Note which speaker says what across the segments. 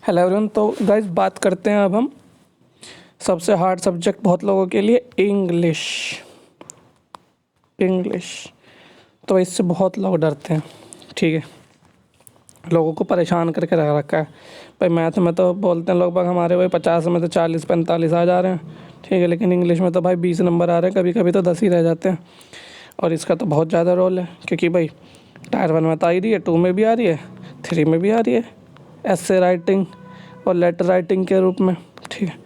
Speaker 1: Hello everyone. तो guys बात करते हैं अब हम सबसे हार्ड सब्जेक्ट बहुत लोगों के लिए इंग्लिश। तो इससे बहुत लोग डरते हैं, ठीक है। लोगों को परेशान करके रख रखा है भाई। मैथ में तो बोलते हैं लगभग हमारे वही 50 में तो 40-45 आ जा रहे हैं, ठीक है। लेकिन इंग्लिश में तो भाई 20 नंबर आ रहे हैं, कभी कभी तो 10 ही रह जाते हैं। और इसका तो बहुत ज़्यादा रोल है, क्योंकि भाई टायर 1 में तो आ ही रही है, 2 में भी आ रही है, 3 में भी आ रही है, ऐसे राइटिंग और लेटर राइटिंग के रूप में, ठीक है।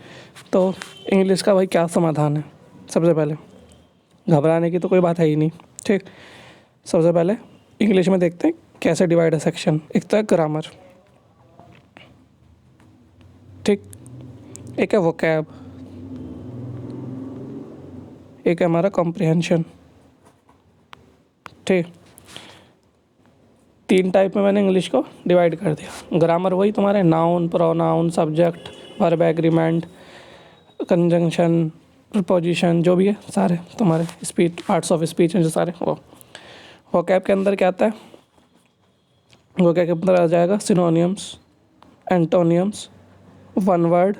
Speaker 1: तो इंग्लिश का भाई क्या समाधान है? सबसे पहले घबराने की तो कोई बात है ही नहीं, ठीक। सबसे पहले इंग्लिश में देखते हैं कैसे डिवाइड है सेक्शन। एक तो है ग्रामर, ठीक। एक है वोकैब, एक है हमारा कॉम्प्रिहेंशन, ठीक। 3 टाइप में मैंने इंग्लिश को डिवाइड कर दिया। ग्रामर वही तुम्हारे noun, pronoun, subject, verb, agreement, conjunction, preposition, जो भी है सारे तुम्हारे स्पीच, पार्ट्स ऑफ स्पीच हैं जो सारे वो। वोकैब के अंदर क्या आता है? वोकैब के अंदर आ जाएगा synonyms, एंटोनियम्स, one word,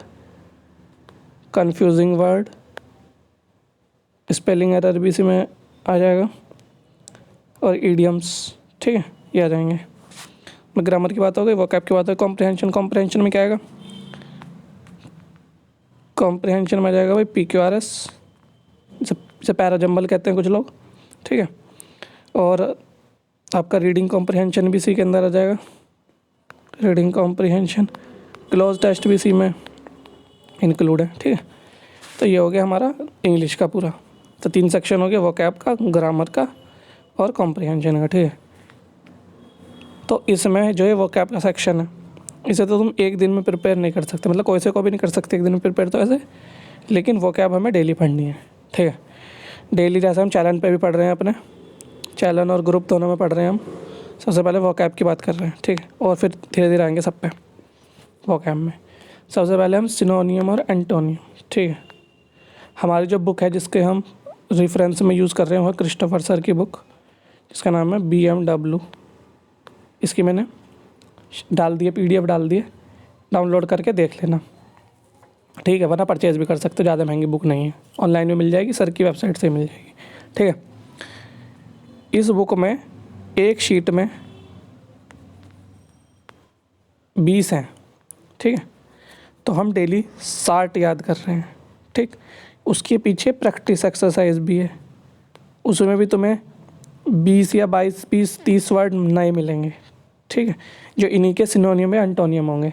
Speaker 1: confusing word, spelling error भी इसी में आ जाएगा, और इडियम्स, ठीक है, ये आ जाएंगे। मैं ग्रामर की बात हो गई, वोकैब की बात है। कॉम्प्रिहेंशन में क्या आएगा? कॉम्प्रिहेंशन में आ जाएगा भाई PQRS, जैसे पैराजम्बल कहते हैं कुछ लोग, ठीक है। और आपका रीडिंग कॉम्प्रिहेंशन भी इसी के अंदर आ जाएगा। रीडिंग कॉम्प्रिहेंशन, क्लोज टेस्ट भी इसी में इंक्लूड है, ठीक है। तो ये हो गया हमारा इंग्लिश का पूरा। तो 3 सेक्शन हो गया, वोकैब का, ग्रामर का और कॉम्प्रिहेंशन का, ठीक है। तो इसमें जो है वोकैब का सेक्शन है, इसे तो तुम एक दिन में प्रिपेयर नहीं कर सकते, मतलब कोई से को भी नहीं कर सकते एक दिन में प्रिपेयर, तो ऐसे। लेकिन वोकैब हमें डेली पढ़नी है, ठीक है। डेली जैसे हम चैलेंज पे भी पढ़ रहे हैं, अपने चैलेंज और ग्रुप दोनों में पढ़ रहे हैं हम। सबसे पहले वोकैब की बात कर रहे हैं, ठीक है, और फिर धीरे धीरे आएंगे सब पे वोकैब में। सबसे पहले हम सिनोनियम और एंटोनियम, ठीक है। हमारी जो बुक है जिसके हम रेफरेंस में यूज़ कर रहे हैं वो क्रिस्टोफर सर की बुक, जिसका नाम है BMW। इसकी मैंने डाल दिए, PDF डाल दिए, डाउनलोड करके देख लेना, ठीक है। वरना परचेज़ भी कर सकते हो, ज़्यादा महंगी बुक नहीं है, ऑनलाइन में मिल जाएगी, सर की वेबसाइट से मिल जाएगी, ठीक है। इस बुक में एक शीट में 20 हैं, ठीक है। तो हम डेली 60 याद कर रहे हैं, ठीक। उसके पीछे प्रैक्टिस एक्सरसाइज भी है, उसमें भी तुम्हें 20 या 22, 20, 30 वर्ड नए मिलेंगे, ठीक है, जो इन्हीं के सिनोनियम या एंटोनियम होंगे,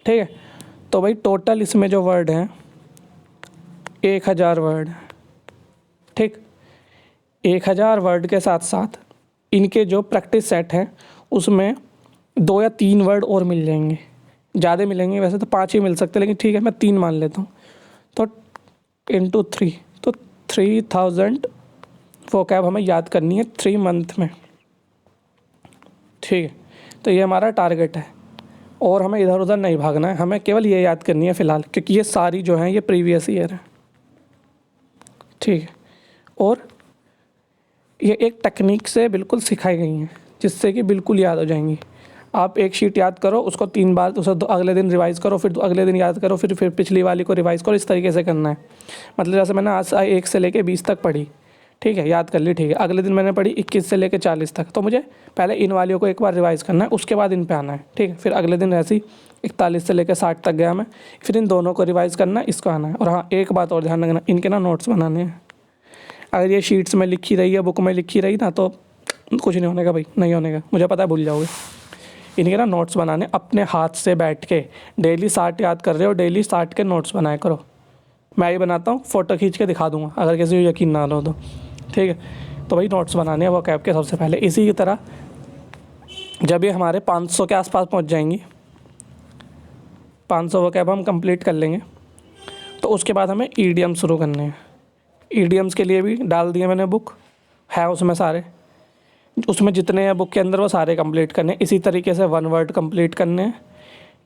Speaker 1: ठीक है। तो भाई टोटल इसमें जो वर्ड हैं 1000 वर्ड, ठीक। 1000 वर्ड के साथ साथ इनके जो प्रैक्टिस सेट हैं उसमें 2 या 3 वर्ड और मिल जाएंगे, ज़्यादा मिलेंगे, वैसे तो 5 ही मिल सकते हैं, लेकिन ठीक है मैं 3 मान लेता हूँ। तो इंटू 3, तो 3000 वोकैब हमें याद करनी है 3 मंथ में, ठीक है। तो ये हमारा टारगेट है, और हमें इधर उधर नहीं भागना है, हमें केवल ये याद करनी है फ़िलहाल, क्योंकि ये सारी जो हैं ये प्रीवियस ईयर है, ठीक है। और ये एक टेक्निक से बिल्कुल सिखाई गई हैं, जिससे कि बिल्कुल याद हो जाएंगी। आप एक शीट याद करो, उसको 3 बार, उसे अगले दिन रिवाइज़ करो, फिर अगले दिन याद करो, फिर पिछली वाली को रिवाइज़ करो, इस तरीके से करना है। मतलब जैसे मैंने आज 1 से लेके 20 तक पढ़ी, ठीक है, याद कर ली, ठीक है। अगले दिन मैंने पढ़ी 21 से लेके 40 तक, तो मुझे पहले इन वालियों को एक बार रिवाइज़ करना है, उसके बाद इन पे आना है, ठीक है। फिर अगले दिन ऐसे ही 41 से लेकर 60 तक गया मैं, फिर इन दोनों को रिवाइज़ करना है, इसको आना है। और हाँ, एक बात और ध्यान रखना, इनके ना नोट्स बनाने हैं। अगर ये शीट्स में लिखी रही है, बुक में लिखी रही ना, तो कुछ नहीं होने का भाई, नहीं होने का, मुझे पता है भूल जाओगे। इनके ना नोट्स बनाने अपने हाथ से बैठ के, डेली 60 याद कर रहे हो, डेली 60 के नोट्स बनाया करो। मैं ही बनाता हूँ, फ़ोटो खींच के दिखा दूँगा अगर किसी को यकीन ना हो तो, ठीक है। तो भाई नोट्स बनाने हैं वोकैब के सबसे पहले। इसी की तरह जब ये हमारे 500 के आसपास पहुँच जाएंगी, 500 वोकैब हम कंप्लीट कर लेंगे, तो उसके बाद हमें ईडियम शुरू करने हैं। ईडियम्स के लिए भी डाल दिए मैंने, बुक है उसमें सारे, उसमें जितने हैं बुक के अंदर वो सारे कंप्लीट करने हैं। इसी तरीके से 1 वर्ड कंप्लीट करने हैं।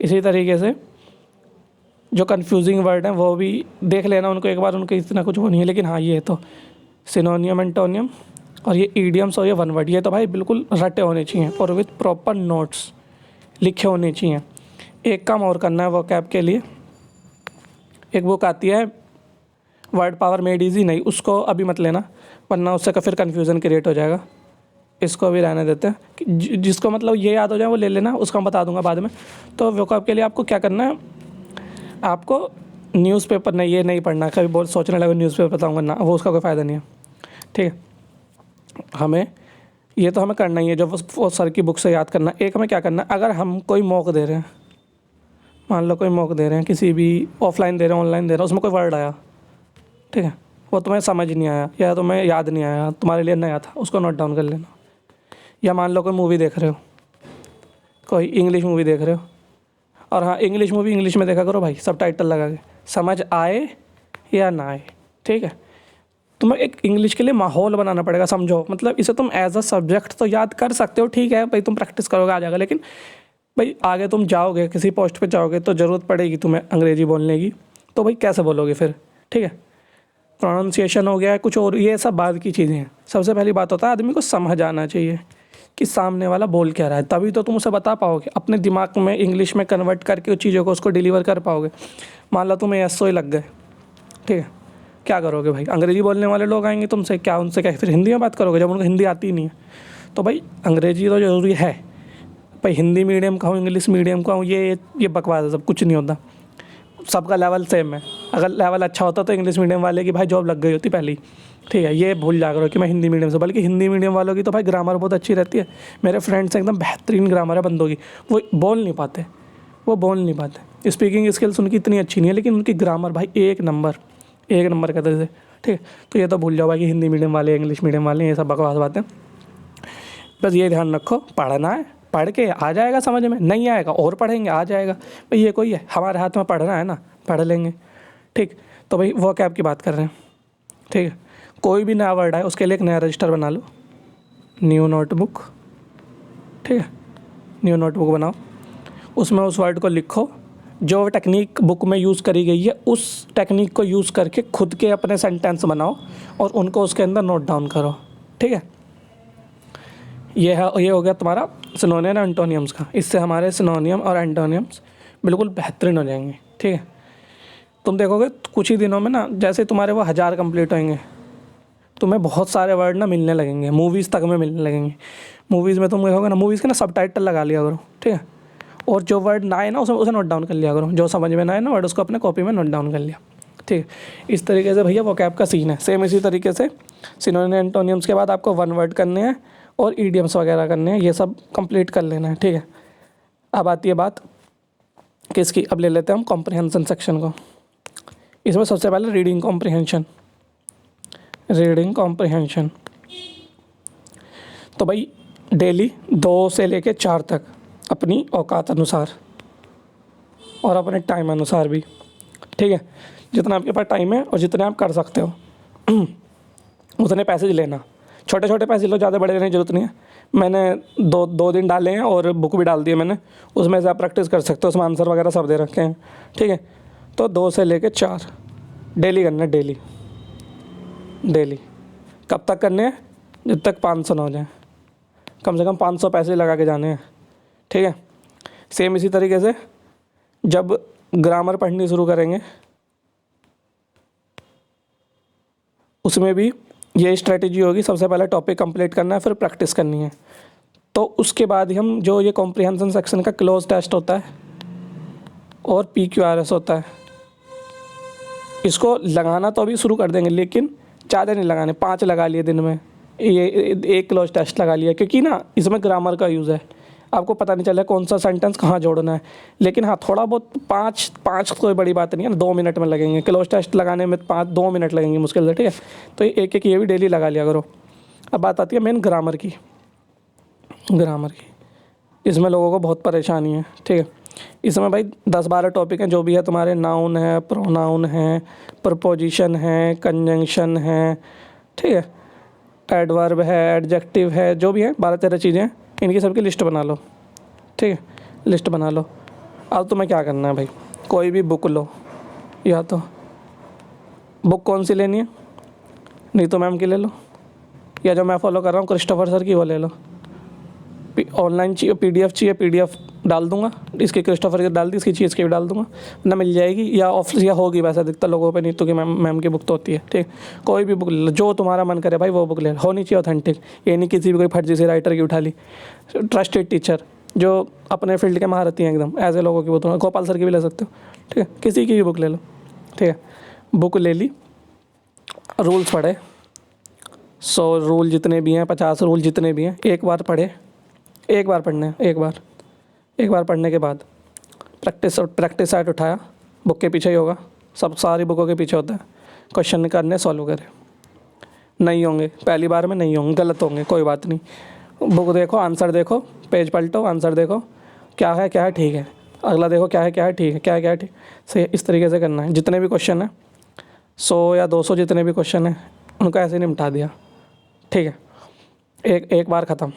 Speaker 1: इसी तरीके से जो कन्फ्यूजिंग वर्ड हैं वो भी देख लेना उनको एक बार, उनके इतना कुछ वो नहीं है, लेकिन हाँ ये तो सिनोनियम, एंटोनियम और ये ईडियम्स और ये 1 वर्ड, ये तो भाई बिल्कुल रटे होने चाहिए और विथ प्रॉपर नोट्स लिखे होने चाहिए। एक काम और करना है vocab के लिए, एक बुक आती है वर्ड पावर मेड ईजी, नहीं उसको अभी मत लेना वरना उससे का फिर कन्फ्यूज़न क्रिएट हो जाएगा, इसको भी रहने देते हैं कि जिसको मतलब ये याद हो जाए वो ले लेना, उसका मैं बता दूंगा बाद में। तो vocab के लिए आपको क्या करना है, आपको न्यूज़पेपर नहीं, ये नहीं पढ़ना, कभी बहुत सोचने लगे न्यूज़पेपर बताऊंगा ना, वो उसका कोई फ़ायदा नहीं है, ठीक है। हमें ये तो हमें करना ही है, जो वो सर की बुक से याद करना। एक हमें क्या करना है, अगर हम कोई मॉक दे रहे हैं, मान लो कोई मॉक दे रहे हैं, किसी भी ऑफलाइन दे रहे हैं ऑनलाइन दे रहे हैं, उसमें कोई वर्ड आया, ठीक है, वो तुम्हें समझ नहीं आया या तुम्हें याद नहीं आया, तुम्हारे लिए नया था, उसको नोट डाउन कर लेना। या मान लो कोई मूवी देख रहे हो, कोई इंग्लिश मूवी देख रहे हो, और हाँ इंग्लिश मूवी इंग्लिश में देखा करो भाई, सब टाइटल लगा के, समझ आए या ना आए, ठीक है। तुम्हें एक इंग्लिश के लिए माहौल बनाना पड़ेगा, समझो, मतलब इसे तुम एज अ सब्जेक्ट तो याद कर सकते हो, ठीक है भाई, तुम प्रैक्टिस करोगे आ जाएगा, लेकिन भाई आगे तुम जाओगे किसी पोस्ट पे जाओगे तो ज़रूरत पड़ेगी तुम्हें अंग्रेजी बोलने की, तो भाई कैसे बोलोगे फिर, ठीक है। प्रोनाउंसिएशन हो गया है कुछ और, ये सब बाद की चीज़ें हैं। सबसे पहली बात होता है आदमी को समझ आना चाहिए कि सामने वाला बोल क्या रहा है, तभी तो तुम उसे बता पाओगे, अपने दिमाग में इंग्लिश में कन्वर्ट करके उस चीज़ों को उसको डिलीवर कर पाओगे। मान लो तुम्हें एस लग गए, ठीक है, क्या करोगे भाई, अंग्रेजी बोलने वाले लोग आएंगे तुमसे, क्या उनसे क्या फिर हिंदी में बात करोगे जब उनको हिंदी आती ही नहीं है। तो भाई अंग्रेजी तो ज़रूरी है भाई, हिंदी मीडियम का हूँ इंग्लिश मीडियम का हूँ, ये बकवास है, सब कुछ नहीं होता, सबका लेवल सेम है। अगर लेवल अच्छा होता तो इंग्लिश मीडियम वाले की भाई जॉब लग गई होती पहले ही, ठीक है। ये भूल जा करो कि मैं हिंदी मीडियम से, बल्कि हिंदी मीडियम वालों की तो भाई ग्रामर बहुत अच्छी रहती है। मेरे फ्रेंड्स एकदम बेहतरीन ग्रामर है बंदों की, वो बोल नहीं पाते, स्पीकिंग स्किल्स उनकी इतनी अच्छी नहीं है, लेकिन उनकी ग्रामर भाई एक नंबर का तरह से, ठीक है। तो ये तो भूल जाओ भाई कि हिंदी मीडियम वाले इंग्लिश मीडियम वाले ये सब बकवास बातें। बस ये ध्यान रखो, पढ़ना है, पढ़ के आ जाएगा समझ में, नहीं आएगा और पढ़ेंगे आ जाएगा भाई, ये कोई है हमारे हाथ में, पढ़ना है ना पढ़ लेंगे, ठीक। तो भाई vocab की बात कर रहे हैं, ठीक है। कोई भी नया वर्ड है उसके लिए एक नया रजिस्टर बना लो, न्यू नोटबुक, ठीक है, न्यू नोटबुक बनाओ, उसमें उस वर्ड को लिखो, जो टेक्निक बुक में यूज़ करी गई है उस टेक्निक को यूज़ करके खुद के अपने सेंटेंस बनाओ और उनको उसके अंदर नोट डाउन करो, ठीक है। ये हो गया तुम्हारा सिनोनियम और एंटोनियम्स का। इससे हमारे सिनोनियम और एंटोनियम्स बिल्कुल बेहतरीन हो जाएंगे, ठीक है। तुम देखोगे कुछ ही दिनों में ना, जैसे तुम्हारे वो 1000 कंप्लीट होंगे, तुम्हें बहुत सारे वर्ड ना मिलने लगेंगे, मूवीज़ तक में मिलने लगेंगे। मूवीज़ में तुम देखोगे ना, मूवीज़ के ना सब टाइटल लगा लिया करो, ठीक है। और जो वर्ड ना आए ना उसे नोट डाउन कर लिया करो, जो समझ में ना आए ना वर्ड उसको अपने कॉपी में नोट डाउन कर लिया, ठीक है। इस तरीके से भैया vocab का सीन है। सेम इसी तरीके से सिनोनियम एंटोनियम्स के बाद आपको वन वर्ड करने हैं और ईडियम्स वगैरह करने हैं, ये सब कंप्लीट कर लेना है, ठीक है। अब आती है बात किसकी, अब ले लेते हैं हम कॉम्प्रिहेंशन सेक्शन को। इसमें सबसे पहले रीडिंग कॉम्प्रिहेंशन। तो भाई डेली 2 से लेके 4 तक अपनी औकात अनुसार और अपने टाइम अनुसार भी, ठीक है। जितना आपके पास टाइम है और जितने आप कर सकते हो उतने पैसेज लेना, छोटे छोटे पैसे लो, ज़्यादा बड़े लेने की जरूरत नहीं है। मैंने दो दिन डाले हैं और बुक भी डाल दी है मैंने, उसमें से आप प्रैक्टिस कर सकते हो, उसमें आंसर वगैरह सब दे रखे हैं, ठीक है। तो 2 से लेके 4 डेली करना है, डेली। कब तक करने हैं, जब तक 500 ना हो जाए, कम से कम 500 पैसे लगा के जाने हैं, ठीक है। सेम इसी तरीके से जब ग्रामर पढ़नी शुरू करेंगे उसमें भी ये स्ट्रेटजी होगी, सबसे पहले टॉपिक कंप्लीट करना है, फिर प्रैक्टिस करनी है। तो उसके बाद ही हम जो ये कॉम्प्रिहेंशन सेक्शन का क्लोज टेस्ट होता है और PQRS होता है, इसको लगाना तो अभी शुरू कर देंगे, लेकिन ज़्यादा नहीं लगाने, 5 लगा लिए दिन में, ये एक क्लोज टेस्ट लगा लिया, क्योंकि ना इसमें ग्रामर का यूज़ है, आपको पता नहीं चला कौन सा सेंटेंस कहाँ जोड़ना है। लेकिन हाँ थोड़ा बहुत 5 कोई बड़ी बात नहीं है ना, 2 मिनट में लगेंगे, क्लोज टेस्ट लगाने में 2 मिनट लगेंगे मुश्किल से, ठीक है। तो एक ये भी डेली लगा लिया करो। अब बात आती है मेन ग्रामर की। इसमें लोगों को बहुत परेशानी है, ठीक है। इसमें भाई 10-12 टॉपिक हैं, जो भी है तुम्हारे, नाउन है, प्रोनाउन है, प्रपोजिशन है, कंजंक्शन है, ठीक है, एडवर्ब है, एडजेक्टिव है, जो भी है 12-13 चीज़ें, इनकी सबकी लिस्ट बना लो, ठीक है, लिस्ट बना लो। अब तुम्हें क्या करना है भाई, कोई भी बुक लो, या तो बुक कौन सी लेनी है, नहीं तो मैम की ले लो, या जो मैं फॉलो कर रहा हूँ क्रिस्टोफर सर की वो ले लो। ऑनलाइन चाहिए PDF चाहिए, PDF डाल दूंगा, इसकी क्रिस्टोफर की डाल दी, इसकी चीज़ की भी डाल दूंगा ना, मिल जाएगी। या ऑफिस या होगी वैसे अधिकतर लोगों पे, नहीं तो कि मैम की बुक तो होती है। ठीक, कोई भी बुक ले लो, जो तुम्हारा मन करे भाई वो बुक ले लो, होनी चाहिए ऑथेंटिक। ये नहीं किसी भी कोई फर्जी सी राइटर की उठा ली। ट्रस्टेड टीचर जो अपने फील्ड के महारथी हैं एकदम, ऐसे लोगों की बुक, गोपाल सर की भी ले सकते हो। ठीक है, किसी की भी बुक ले लो। ठीक है, बुक ले ली, रूल्स पढ़े, 100 रूल जितने भी हैं, 50 रूल जितने भी हैं, एक बार पढ़े, एक बार पढ़ने हैं, एक बार पढ़ने के बाद प्रैक्टिस सेट उठाया, बुक के पीछे ही होगा, सब सारी बुकों के पीछे होता है, क्वेश्चन करने, सॉल्व करे। नहीं होंगे पहली बार में, नहीं होंगे, गलत होंगे, कोई बात नहीं, बुक देखो, आंसर देखो, पेज पलटो, आंसर देखो, क्या है ठीक है, अगला देखो क्या है ठीक है, क्या है ठीक से, इस तरीके से करना है। जितने भी क्वेश्चन हैं 100 या 200 जितने भी क्वेश्चन हैं उनका ऐसे ही निपटा दिया। ठीक है, एक बार ख़त्म,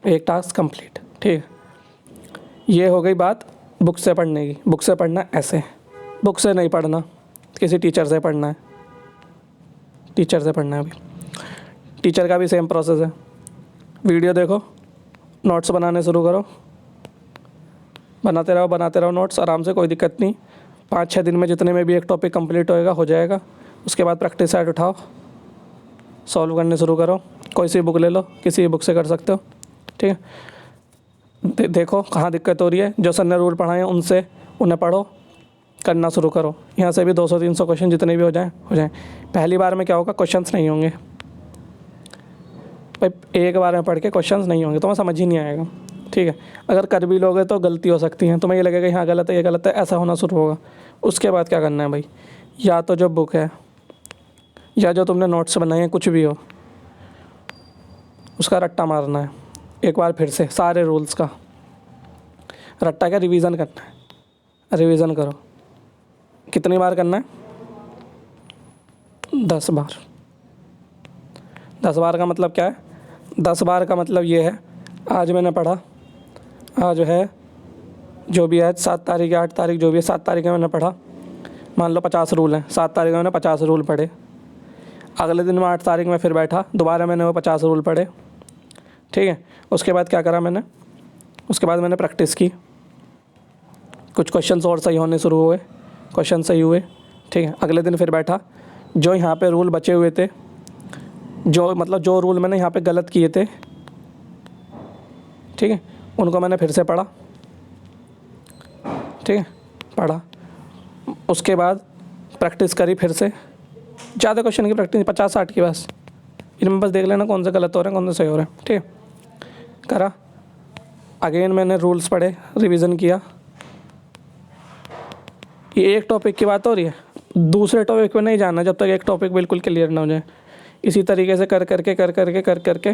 Speaker 1: एक टास्क कंप्लीट। ठीक है, ये हो गई बात बुक से पढ़ने की। बुक से पढ़ना ऐसे, बुक से नहीं पढ़ना, किसी टीचर से पढ़ना है, टीचर से पढ़ना है। अभी टीचर का भी सेम प्रोसेस है, वीडियो देखो, नोट्स बनाने शुरू करो, बनाते रहो नोट्स आराम से, कोई दिक्कत नहीं। 5-6 दिन में जितने में भी एक टॉपिक कंप्लीट होएगा, हो जाएगा। उसके बाद प्रैक्टिस सेट उठाओ, सॉल्व करने शुरू करो, कोई सी बुक ले लो, किसी भी बुक से कर सकते हो। ठीक है, देखो कहाँ दिक्कत हो रही है, जो सर ने रूल पढ़ाए हैं उनसे उन्हें पढ़ो, करना शुरू करो। यहाँ से भी 200-300 क्वेश्चन जितने भी हो जाएं। पहली बार में क्या होगा, क्वेश्चंस नहीं होंगे भाई, एक बार में पढ़ के क्वेश्चंस नहीं होंगे, तुम्हें समझ ही नहीं आएगा। ठीक है, अगर कर भी लोगे तो गलती हो सकती है, तुम्हें ये लगेगा यहाँ गलत है, ये गलत है, ऐसा होना शुरू होगा। उसके बाद क्या करना है भाई, या तो जो बुक है या जो तुमने नोट्स बनाए हैं, कुछ भी हो, उसका रट्टा मारना है एक बार फिर से, सारे रूल्स का रट्टा क्या, रिवीजन करना है। रिवीजन करो, कितनी बार करना है, 10 बार। 10 बार का मतलब क्या है, 10 बार का मतलब ये है, आज मैंने पढ़ा, आज है जो भी है 7 तारीख या 8 तारीख जो भी है, 7 तारीख में मैंने पढ़ा, मान लो 50 रूल हैं, 7 तारीख में मैंने 50 रूल पढ़े। अगले दिन में 8 तारीख में फिर बैठा, दोबारा मैंने वो 50 रूल पढ़े। ठीक है, उसके बाद क्या करा मैंने, उसके बाद मैंने प्रैक्टिस की, कुछ क्वेश्चन और सही होने शुरू हुए, क्वेश्चन सही हुए। ठीक है, अगले दिन फिर बैठा, जो यहाँ पे रूल बचे हुए थे, जो रूल मैंने यहाँ पे गलत किए थे, ठीक है, उनको मैंने फिर से पढ़ा। ठीक है, पढ़ा, उसके बाद प्रैक्टिस करी फिर से, ज़्यादा क्वेश्चन की प्रैक्टिस 50-60 की, बस इनमें बस देख लेना कौन से गलत हो रहे हैं, कौन से सही हो रहे हैं। ठीक है, करा, अगेन मैंने रूल्स पढ़े, रिवीजन किया। ये एक टॉपिक की बात हो रही है, दूसरे टॉपिक पे नहीं जाना जब तक एक टॉपिक बिल्कुल क्लियर ना हो जाए। इसी तरीके से कर करके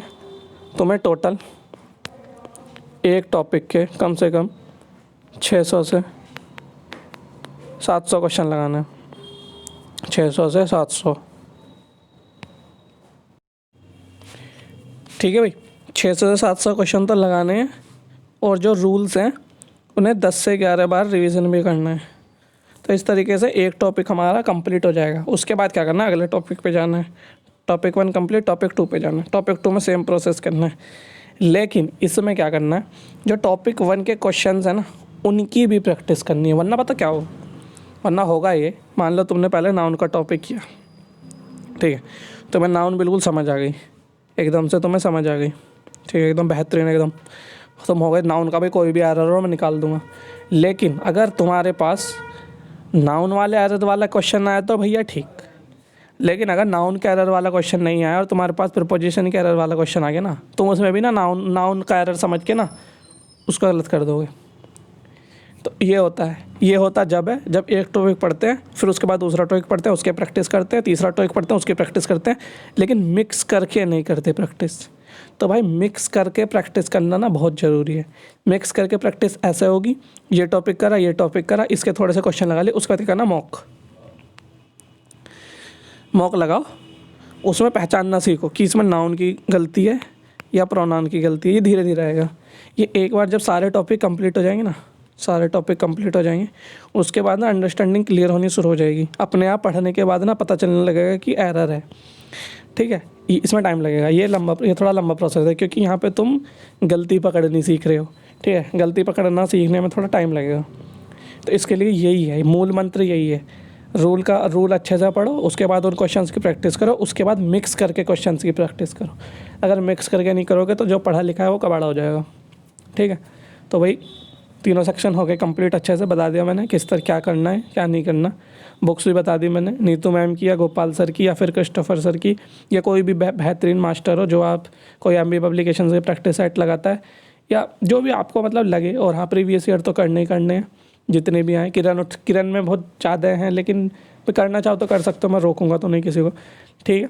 Speaker 1: तुम्हें टोटल एक टॉपिक के कम से कम 600 से 700 क्वेश्चन लगाना है, 600 से 700। ठीक है भाई, 600 से 700 क्वेश्चन तो लगाने हैं, और जो रूल्स हैं उन्हें 10 से 11 बार रिवीजन भी करना है। तो इस तरीके से एक टॉपिक हमारा कंप्लीट हो जाएगा। उसके बाद क्या करना है, अगले टॉपिक पे जाना है। टॉपिक 1 कंप्लीट, टॉपिक 2 पे जाना है, टॉपिक 2 में सेम प्रोसेस करना है। लेकिन इसमें क्या करना है, जो टॉपिक 1 के क्वेश्चंस हैं ना, उनकी भी प्रैक्टिस करनी है, वरना पता क्या हो, वरना होगा ये, मान लो तुमने पहले नाउन का टॉपिक किया, ठीक है, तुम्हें नाउन बिल्कुल समझ आ गई, एकदम से तुम्हें समझ आ गई, ठीक है, एकदम बेहतरीन, एकदम तुम हो गए, नाउन का भी कोई भी एरर हो मैं निकाल दूंगा। लेकिन अगर तुम्हारे पास नाउन वाले एरर वाला क्वेश्चन आया तो भैया ठीक, लेकिन अगर नाउन का एरर वाला क्वेश्चन नहीं आया और तुम्हारे पास प्रीपोजिशन का एरर वाला क्वेश्चन आ गया ना, तुम उसमें भी ना नाउन का एरर समझ के ना उसको गलत कर दोगे। तो ये होता जब एक टॉपिक पढ़ते हैं, फिर उसके बाद दूसरा टॉपिक पढ़ते हैं, उसके प्रैक्टिस करते हैं, तीसरा टॉपिक पढ़ते हैं, उसकी प्रैक्टिस करते हैं, लेकिन मिक्स करके नहीं करते प्रैक्टिस। तो भाई मिक्स करके प्रैक्टिस करना ना बहुत ज़रूरी है। मिक्स करके प्रैक्टिस ऐसे होगी, ये टॉपिक करा, इसके थोड़े से क्वेश्चन लगा लिए, उसके बाद करना मॉक लगाओ, उसमें पहचानना सीखो कि इसमें नाउन की गलती है या प्रोनाउन की गलती है। ये धीरे धीरे आएगा। ये एक बार जब सारे टॉपिक कंप्लीट हो जाएंगे ना, उसके बाद ना अंडरस्टैंडिंग क्लियर होनी शुरू हो जाएगी। अपने आप पढ़ने के बाद ना पता चलने लगेगा कि एरर है, ठीक है। इसमें टाइम लगेगा, ये थोड़ा लंबा प्रोसेस है, क्योंकि यहाँ पे तुम गलती पकड़नी सीख रहे हो। ठीक है, गलती पकड़ना सीखने में थोड़ा टाइम लगेगा। तो इसके लिए यही है, मूल मंत्र यही है, रूल अच्छे से पढ़ो, उसके बाद उन क्वेश्चंस की प्रैक्टिस करो, उसके बाद मिक्स करके क्वेश्चंस की प्रैक्टिस करो। अगर मिक्स करके नहीं करोगे तो जो पढ़ा लिखा है वो कबाड़ा हो जाएगा। ठीक है, तो भाई तीनों सेक्शन हो गए कंप्लीट, अच्छे से बता दिया मैंने किस तरह क्या करना है क्या नहीं करना। बुक्स भी बता दी मैंने, नीतू मैम की या गोपाल सर की या फिर क्रिस्टोफर सर की, या कोई भी बेहतरीन मास्टर हो जो आप कोई एमबी पब्लिकेशन से प्रैक्टिस सेट लगाता है, या जो भी आपको मतलब लगे। और हाँ, प्रीवियस ईयर तो करने ही करने हैं जितने भी आए। किरण में बहुत ज़्यादा हैं, लेकिन करना चाहो तो कर सकते हो, मैं रोकूंगा तो नहीं किसी को। ठीक है,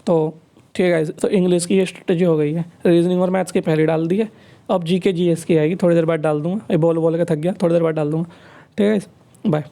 Speaker 1: तो ठीक है, तो इंग्लिश की ये स्ट्रेटजी हो गई है। रीजनिंग और मैथ्स की पहले डाल दी है, अब जीके जीएस की आएगी, थोड़ी देर बाद डाल दूंगा। ये बोल के थक गया, थोड़ी देर बाद डाल दूंगा। ठीक है, बाय।